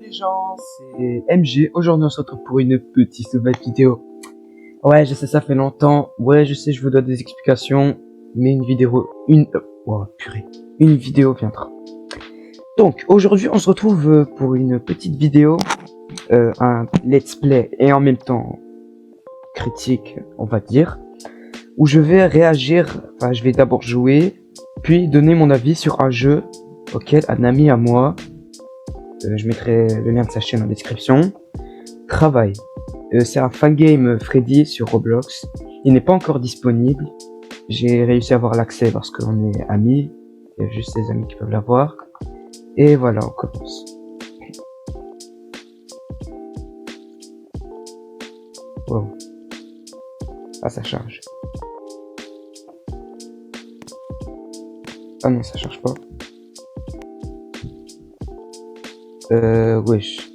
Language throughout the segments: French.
les gens, c'est MG. Aujourd'hui on se retrouve pour une petite nouvelle vidéo. Ouais, je sais, ça fait longtemps. Ouais, je sais, je vous donne des explications. Mais une vidéo... Oh, purée. Une vidéo viendra. Donc, aujourd'hui on se retrouve pour une petite vidéo. Un let's play et en même temps critique, on va dire. Où je vais réagir, enfin je vais d'abord jouer. Puis donner mon avis sur un jeu auquel un ami à moi... je mettrai le lien de sa chaîne en description. Travail. C'est un fangame Freddy sur Roblox. Il n'est pas encore disponible. J'ai réussi à avoir l'accès parce qu'on est amis. Il y a juste des amis qui peuvent l'avoir. Et voilà, on commence. Wow. Ah, ça charge. Ah non, ça charge pas. Wesh.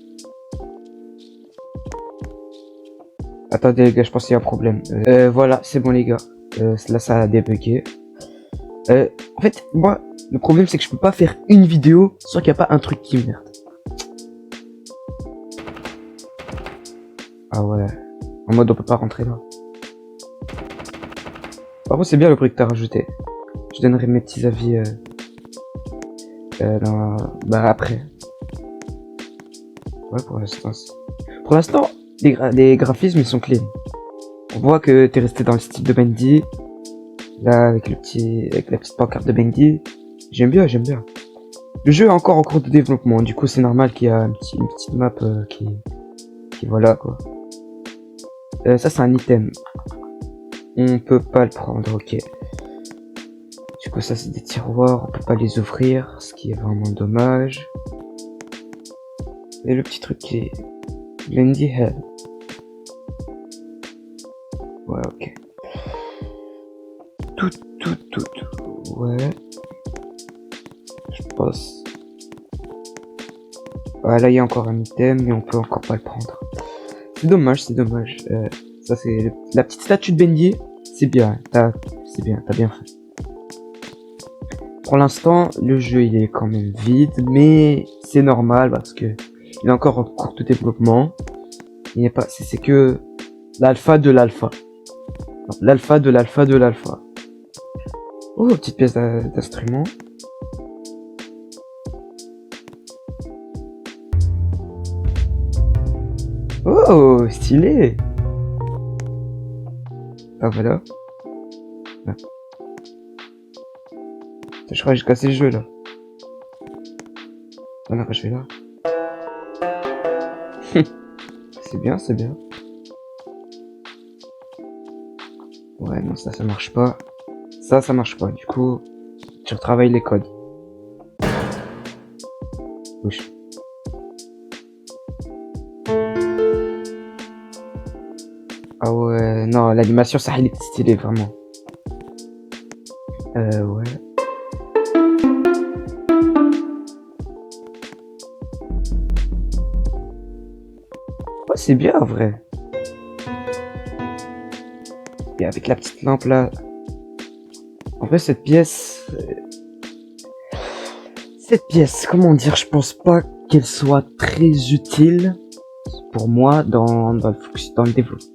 Attendez les gars, je pense qu'il y a un problème. Voilà, c'est bon les gars. Là ça a débugué. En fait, moi, le problème c'est que je peux pas faire une vidéo sans qu'il n'y a pas un truc qui merde. Ah ouais. En mode on peut pas rentrer là. Par contre c'est bien le bruit que t'as rajouté. Je donnerai mes petits avis après. Ouais, pour l'instant, les graphismes ils sont clean. On voit que t'es resté dans le style de Bendy. Là, avec la petite pancarte de Bendy. J'aime bien. Le jeu est encore en cours de développement. Du coup, c'est normal qu'il y a une petite map qui voilà quoi. Ça, c'est un item. On peut pas le prendre, ok. Du coup, ça, c'est des tiroirs. On peut pas les ouvrir, ce qui est vraiment dommage. Et le petit truc qui est Bendy Hell. Ouais, ok. Tout. Ouais. Je pense. Ouais, là, il y a encore un item, mais on peut encore pas le prendre. C'est dommage. Ça, c'est la petite statue de Bendy. C'est bien, t'as bien fait. Pour l'instant, le jeu, il est quand même vide, mais c'est normal parce que il est encore en cours de développement. Il n'est pas, c'est que l'alpha de l'alpha. L'alpha de l'alpha de l'alpha. Oh, petite pièce d'instrument. Oh, stylé. Ah, voilà. Ah. Je crois que j'ai cassé le jeu, là. Voilà, je vais là. C'est bien. Ouais, non, ça marche pas. Ça marche pas. Du coup, tu retravailles les codes. Wesh. Ah ouais, non, l'animation, ça, il est stylé, vraiment. Ouais. Ouais, c'est bien, en vrai. Et avec la petite lampe, là. En vrai, cette pièce, comment dire, je pense pas qu'elle soit très utile pour moi dans le développement,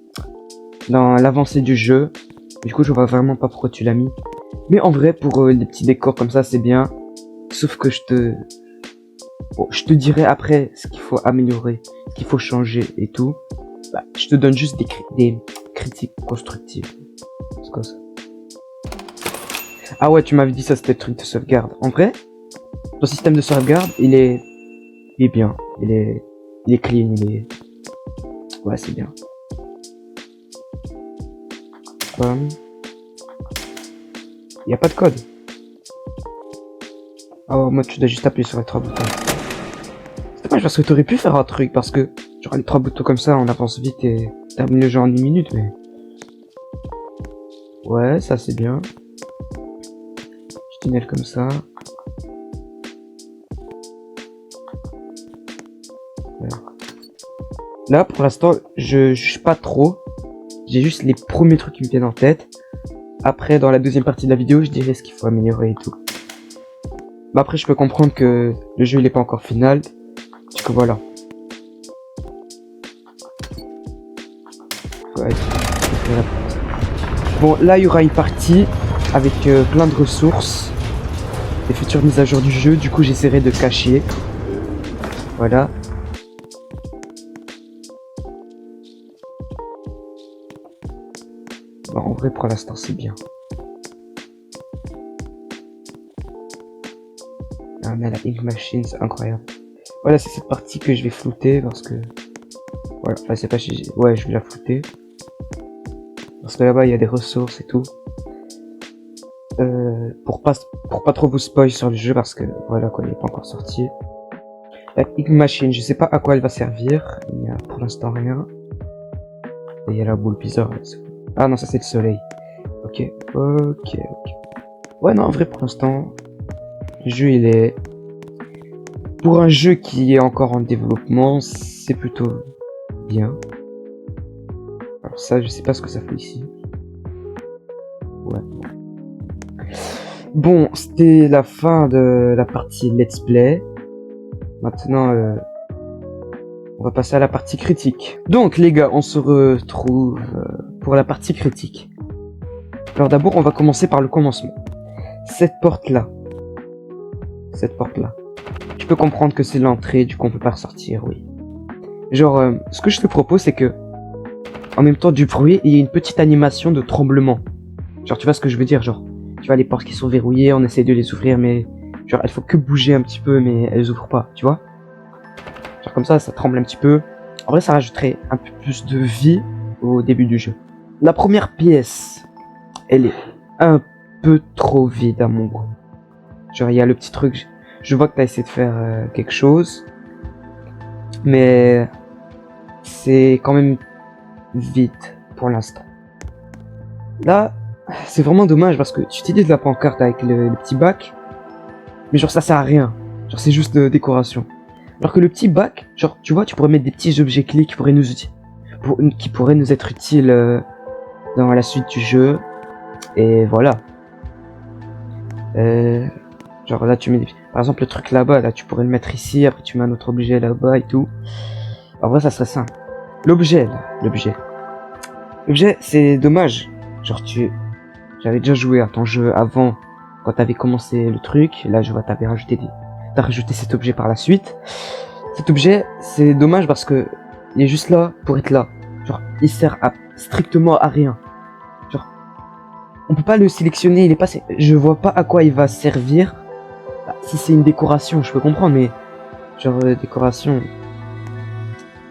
dans l'avancée du jeu. Du coup, je vois vraiment pas pourquoi tu l'as mis. Mais en vrai, pour les petits décors comme ça, c'est bien. Sauf que je te dirai après ce qu'il faut améliorer, ce qu'il faut changer et tout. Bah, je te donne juste des critiques constructives. C'est quoi ça? Ah ouais, tu m'avais dit ça, c'était le truc de sauvegarde. En vrai, ton système de sauvegarde, il est bien. Il est clean, ouais, c'est bien. Il y a pas de code. Ah ouais, moi tu dois juste appuyer sur les 3 boutons. C'est dommage parce que t'aurais pu faire un truc parce que genre les 3 boutons comme ça, on avance vite et termine le jeu en 1 minute, mais ouais, ça c'est bien. Je tunnel comme ça. Là, pour l'instant, je juge pas trop. J'ai juste les premiers trucs qui me viennent en tête. Après, dans la deuxième partie de la vidéo, je dirai ce qu'il faut améliorer et tout. Bah après, je peux comprendre que le jeu il est pas encore final. Du coup, voilà. Ouais, ouvrir la porte. Bon, là, il y aura une partie avec plein de ressources. Les futures mises à jour du jeu. Du coup, j'essaierai de cacher. Voilà. Bon, en vrai, pour l'instant, c'est bien. Ah, mais la Ink Machine, c'est incroyable. Voilà, c'est cette partie que je vais flouter parce que... Voilà, enfin, c'est pas... Ouais, je vais la flouter. Parce que là-bas, il y a des ressources et tout. Pour pas trop vous spoil sur le jeu parce que, voilà, quoi, il n'est pas encore sorti. La Ink Machine, je sais pas à quoi elle va servir. Il n'y a pour l'instant rien. Et il y a la boule bizarre. Ah non, ça c'est le soleil. Ok. Ouais, non, en vrai, pour l'instant, le jeu, il est... Pour un jeu qui est encore en développement, c'est plutôt bien. Alors ça, je sais pas ce que ça fait ici. Ouais. Bon, c'était la fin de la partie Let's Play. Maintenant, on va passer à la partie critique. Donc, les gars, on se retrouve pour la partie critique. Alors d'abord, on va commencer par le commencement. Cette porte-là. Je peux comprendre que c'est l'entrée, du coup on peut pas ressortir, oui. Genre, ce que je te propose, c'est que, en même temps du bruit, il y a une petite animation de tremblement. Genre, tu vois ce que je veux dire, genre, tu vois les portes qui sont verrouillées, on essaie de les ouvrir, mais genre, elles faut que bouger un petit peu, mais elles ouvrent pas, tu vois. Genre comme ça tremble un petit peu. En vrai, ça rajouterait un peu plus de vie au début du jeu. La première pièce, elle est un peu trop vide à mon goût. Genre, il y a le petit truc, je vois que t'as essayé de faire quelque chose, mais c'est quand même vide pour l'instant. Là, c'est vraiment dommage parce que tu t'idées de la pancarte avec le petit bac, mais genre ça sert à rien. Genre c'est juste de décoration. Alors que le petit bac, genre tu vois, tu pourrais mettre des petits objets clés qui pourraient nous être utiles dans la suite du jeu. Et voilà. Genre là tu mets par exemple le truc là-bas, là tu pourrais le mettre ici, après tu mets un autre objet là-bas et tout. En vrai ça serait simple. L'objet c'est dommage. Genre j'avais déjà joué à ton jeu avant, quand t'avais commencé le truc. Là je vois t'as rajouté cet objet par la suite. Cet objet c'est dommage parce que il est juste là pour être là. Genre il sert strictement à rien. Genre on peut pas le sélectionner, il est pas... Je vois pas à quoi il va servir. Bah, si c'est une décoration, je peux comprendre, mais genre décoration,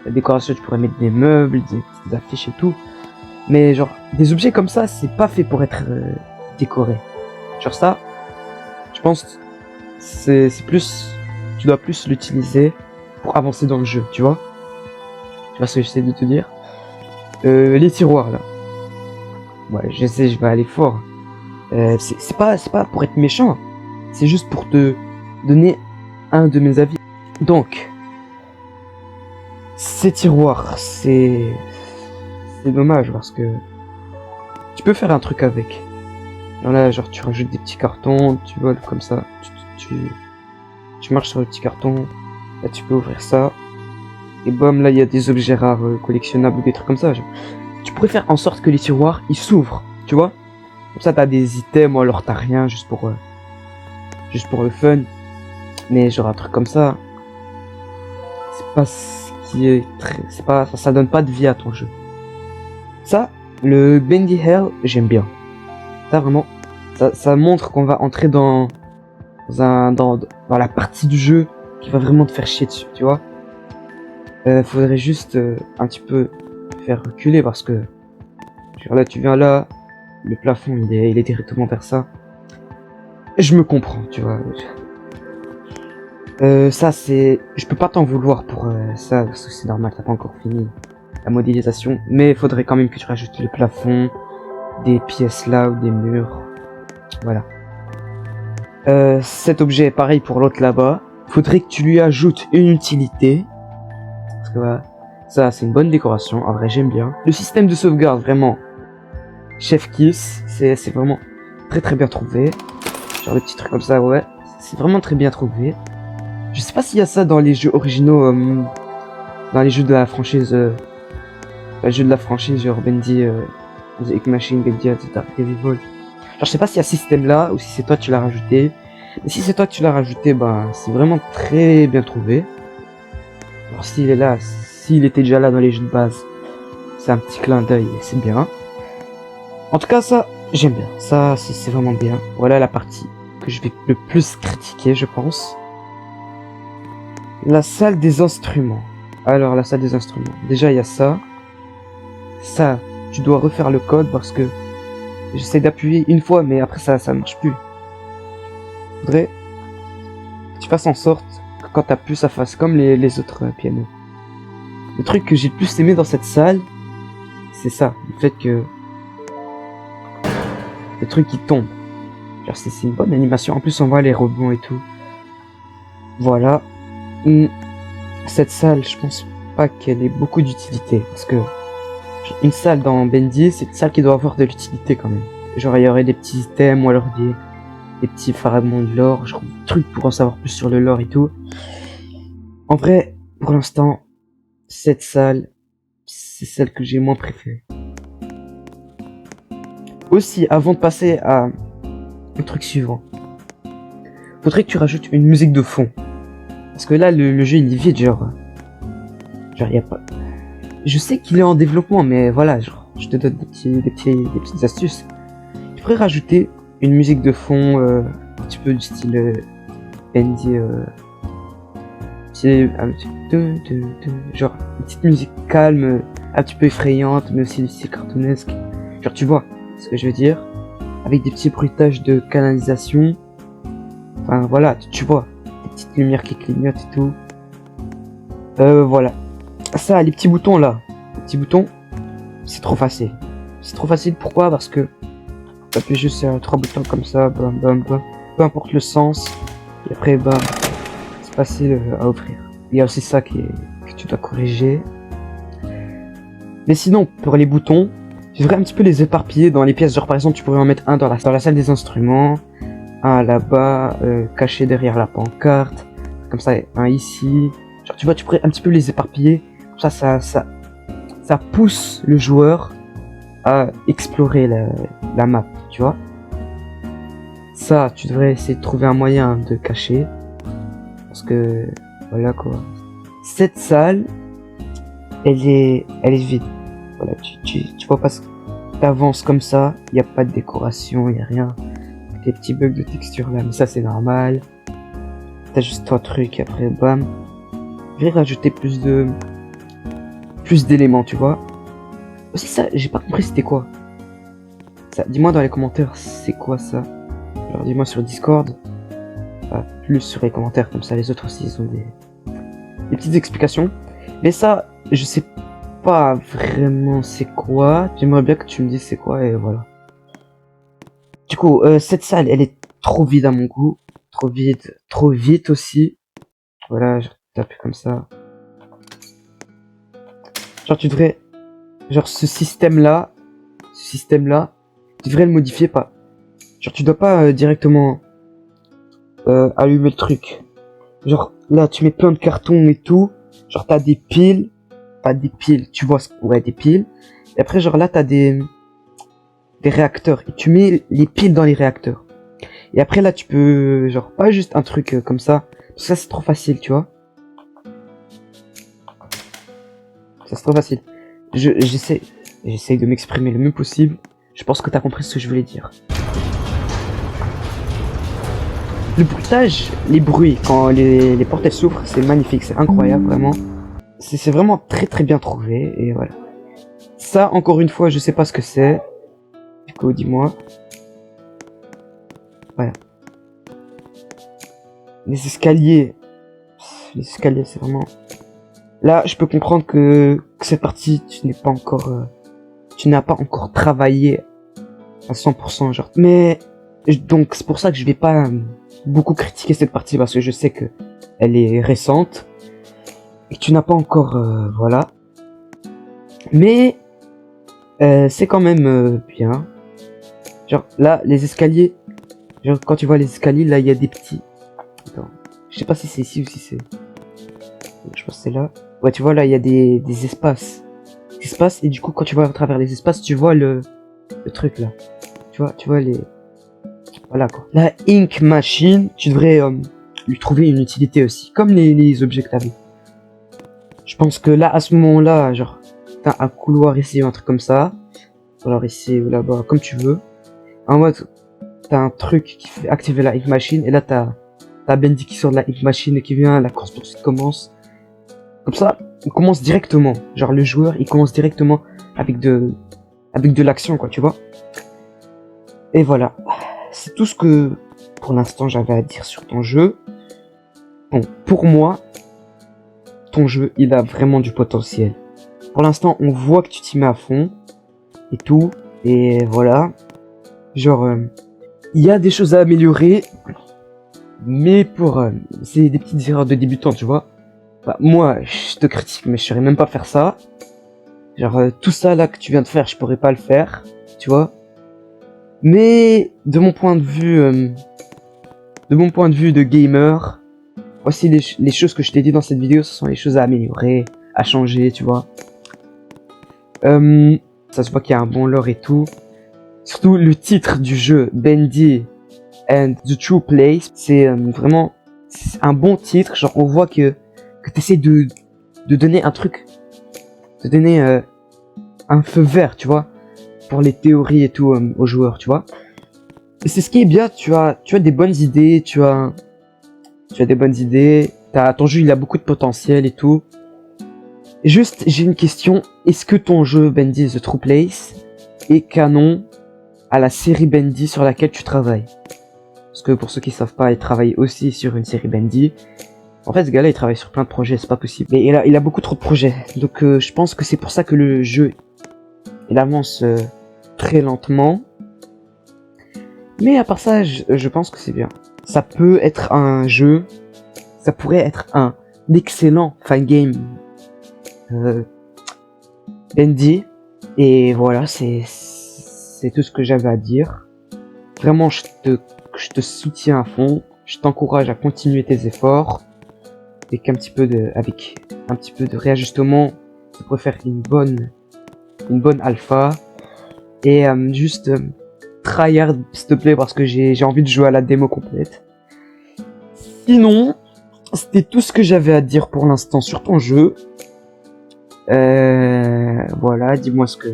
tu pourrais mettre des meubles, des petites affiches et tout, mais genre des objets comme ça, c'est pas fait pour être décoré. Genre ça, je pense, c'est plus, tu dois plus l'utiliser pour avancer dans le jeu, tu vois ce que j'essaie de te dire. Les tiroirs là, ouais, je sais, je vais aller fort. C'est pas pour être méchant. C'est juste pour te donner un de mes avis. Donc, ces tiroirs, c'est dommage parce que tu peux faire un truc avec. Alors là, genre tu rajoutes des petits cartons, tu voles comme ça, tu marches sur le petit carton, là tu peux ouvrir ça, et bam, là il y a des objets rares collectionnables ou des trucs comme ça. Genre. Tu pourrais faire en sorte que les tiroirs ils s'ouvrent, tu vois. Comme ça t'as des items ou alors t'as rien juste pour le fun. Mais genre un truc comme ça, c'est pas ce qui est très... C'est pas... Ça donne pas de vie à ton jeu. Ça, le Bendy Hell, j'aime bien. Ça vraiment, ça montre qu'on va entrer dans la partie du jeu qui va vraiment te faire chier dessus, tu vois. Faudrait juste un petit peu faire reculer parce que genre là tu viens là, le plafond il est directement vers ça. Et je me comprends, tu vois. Ça c'est... Je peux pas t'en vouloir pour ça, parce que c'est normal, t'as pas encore fini la modélisation. Mais il faudrait quand même que tu rajoutes le plafond, des pièces là ou des murs. Voilà. Cet objet est pareil pour l'autre là-bas. Faudrait que tu lui ajoutes une utilité. Parce que voilà, ça c'est une bonne décoration, en vrai j'aime bien. Le système de sauvegarde, vraiment, chef kiss, c'est vraiment très très bien trouvé. Genre des petits trucs comme ça, ouais, c'est vraiment très bien trouvé. Je sais pas s'il y a ça dans les jeux originaux, dans les jeux de la franchise le jeu de la franchise, genre Bendy, The Egg Machine, Bendy, etc. Heavy Vol. Genre, je sais pas s'il y a ce système-là ou si c'est toi qui l'as rajouté. Mais si c'est toi qui l'as rajouté, bah, c'est vraiment très bien trouvé. Alors, s'il est là, s'il était déjà là dans les jeux de base, c'est un petit clin d'œil et c'est bien. En tout cas, ça, j'aime bien. Ça, c'est vraiment bien. Voilà la partie que je vais le plus critiquer, je pense. La salle des instruments. Alors, la salle des instruments. Déjà, il y a ça. Ça, tu dois refaire le code parce que j'essaie d'appuyer une fois, mais après ça ne marche plus. Faudrait que tu fasses en sorte que quand t'appuies, ça fasse comme les autres pianos. Le truc que j'ai le plus aimé dans cette salle, c'est ça, le fait que le truc qui tombe. Genre c'est une bonne animation. En plus, on voit les rebonds et tout. Voilà. Cette salle, je pense pas qu'elle ait beaucoup d'utilité parce que une salle dans Bendy, c'est une salle qui doit avoir de l'utilité quand même. Genre il y aurait des petits items ou alors des petits fragments de lore, genre des trucs pour en savoir plus sur le lore et tout. En vrai, pour l'instant, cette salle, c'est celle que j'ai moins préférée. Aussi, avant de passer à un truc suivant, faudrait que tu rajoutes une musique de fond. Parce que là, le jeu il est vide, genre y a pas... Je sais qu'il est en développement, mais voilà, genre, je te donne des petites astuces. Tu pourrais rajouter une musique de fond, un petit peu du style Bendy, genre une petite musique calme, un petit peu effrayante, mais aussi du style cartoonesque. Genre, tu vois ce que je veux dire, avec des petits bruitages de canalisation. Enfin, voilà, tu vois, des petites lumières qui clignotent et tout. Voilà. Ça, les petits boutons là, les petits boutons, c'est trop facile. C'est trop facile, pourquoi? Parce que t'appuies juste sur 3 boutons comme ça, bam bam bam, peu importe le sens, et après bam, c'est facile à ouvrir. Il y a aussi ça que tu dois corriger. Mais sinon, pour les boutons, tu devrais un petit peu les éparpiller dans les pièces. Genre par exemple, tu pourrais en mettre un dans la salle des instruments, un là-bas, caché derrière la pancarte, comme ça, un ici. Genre tu vois, tu pourrais un petit peu les éparpiller. Ça pousse le joueur à explorer la map, tu vois. Ça, tu devrais essayer de trouver un moyen de cacher. Parce que, voilà quoi. Cette salle, elle est vide. Voilà, tu vois pas, t'avances comme ça, il n'y a pas de décoration, il n'y a rien. Des petits bugs de texture là, mais ça c'est normal. T'as juste 3 trucs, après bam. Je vais rajouter plus d'éléments, tu vois. Aussi ça, j'ai pas compris c'était quoi. Ça, dis-moi dans les commentaires c'est quoi ça. Alors dis-moi sur Discord. Plus sur les commentaires, comme ça les autres aussi ils ont des petites explications. Mais ça, je sais pas vraiment c'est quoi. J'aimerais bien que tu me dises c'est quoi et voilà. Du coup, cette salle elle est trop vide à mon goût. Trop vide, trop vite aussi. Voilà, je tape comme ça. Genre tu devrais... Genre ce système là, tu devrais le modifier pas. Genre tu dois pas directement allumer le truc. Genre là tu mets plein de cartons et tout. Genre t'as des piles, tu vois, ouais des piles. Et après genre là t'as des réacteurs et tu mets les piles dans les réacteurs. Et après là tu peux genre pas juste un truc comme ça. Parce que ça c'est trop facile, tu vois. Ça c'est trop facile. J'essaie de m'exprimer le mieux possible. Je pense que t'as compris ce que je voulais dire. Le bruitage, les bruits, quand les portes elles s'ouvrent, c'est magnifique, c'est incroyable, vraiment. C'est vraiment très très bien trouvé, et voilà. Ça, encore une fois, je sais pas ce que c'est. Du coup, dis-moi. Voilà. Les escaliers, c'est vraiment... Là, je peux comprendre que cette partie, tu n'as pas encore travaillé à 100%, genre. Mais, donc, c'est pour ça que je vais pas beaucoup critiquer cette partie, parce que je sais que elle est récente, et que tu n'as pas encore, voilà. Mais, c'est quand même bien. Genre, là, les escaliers, genre, quand tu vois les escaliers, là, il y a des petits... Attends, je sais pas si c'est ici ou si c'est... Je pense que c'est là. Ouais, tu vois, là, il y a des espaces. espaces, et du coup, quand tu vas à travers les espaces, tu vois le truc là. Tu vois les... Voilà quoi. La Ink Machine, tu devrais lui trouver une utilité aussi, comme les objets que t'avais. Je pense que là, à ce moment-là, genre, t'as un couloir ici ou un truc comme ça. Alors ici ou là-bas, comme tu veux. En mode, t'as un truc qui fait activer la Ink Machine, et là t'as Bendy qui sort de la Ink Machine et qui vient, la course poursuite commence. Comme ça, il commence directement. Genre le joueur, il commence directement avec de l'action, quoi, tu vois. Et voilà. C'est tout ce que, pour l'instant, j'avais à dire sur ton jeu. Bon, pour moi, ton jeu, il a vraiment du potentiel. Pour l'instant, on voit que tu t'y mets à fond. Et tout. Et voilà. Genre, il y a des choses à améliorer. Mais c'est des petites erreurs de débutant, tu vois. Bah, moi, je te critique, mais je saurais même pas faire ça. Genre, tout ça là que tu viens de faire, je pourrais pas le faire, tu vois. Mais de mon point de vue de gamer, voici les choses que je t'ai dit dans cette vidéo, ce sont les choses à améliorer, à changer, tu vois. Ça se voit qu'il y a un bon lore et tout. Surtout le titre du jeu, Bendy and the True Place, c'est vraiment un bon titre. Genre, on voit que t'essaies de donner un truc, de donner un feu vert, tu vois, pour les théories et tout aux joueurs, tu vois. Et c'est ce qui est bien, tu as des bonnes idées, tu as des bonnes idées, ton jeu il a beaucoup de potentiel et tout. Et juste, j'ai une question, est-ce que ton jeu Bendy The True Place est canon à la série Bendy sur laquelle tu travailles? Parce que pour ceux qui savent pas, il travaille aussi sur une série Bendy. En fait, ce gars-là, il travaille sur plein de projets, c'est pas possible. Mais il a beaucoup trop de projets. Donc, je pense que c'est pour ça que le jeu, il avance très lentement. Mais à part ça, je pense que c'est bien. Ça peut être un jeu, ça pourrait être un excellent fan game Bendy. Et voilà, c'est tout ce que j'avais à dire. Vraiment, je te soutiens à fond. Je t'encourage à continuer tes efforts. Avec un petit peu de réajustement, tu pourrais faire une bonne alpha. Et juste tryhard s'il te plaît, parce que j'ai envie de jouer à la démo complète. Sinon, c'était tout ce que j'avais à dire pour l'instant sur ton jeu. Voilà, dis-moi ce que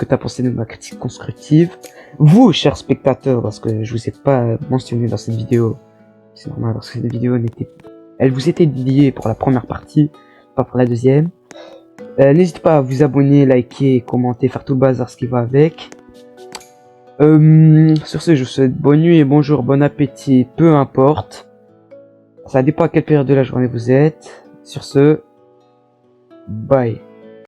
t'as pensé de ma critique constructive. Vous, chers spectateurs, parce que je vous ai pas mentionné dans cette vidéo, c'est normal parce que cette vidéo elle vous était dédiée pour la première partie, pas pour la deuxième. N'hésitez pas à vous abonner, liker, commenter, faire tout le bazar ce qui va avec. Sur ce, je vous souhaite bonne nuit et bonjour, bon appétit, peu importe. Ça dépend à quelle période de la journée vous êtes. Sur ce, bye.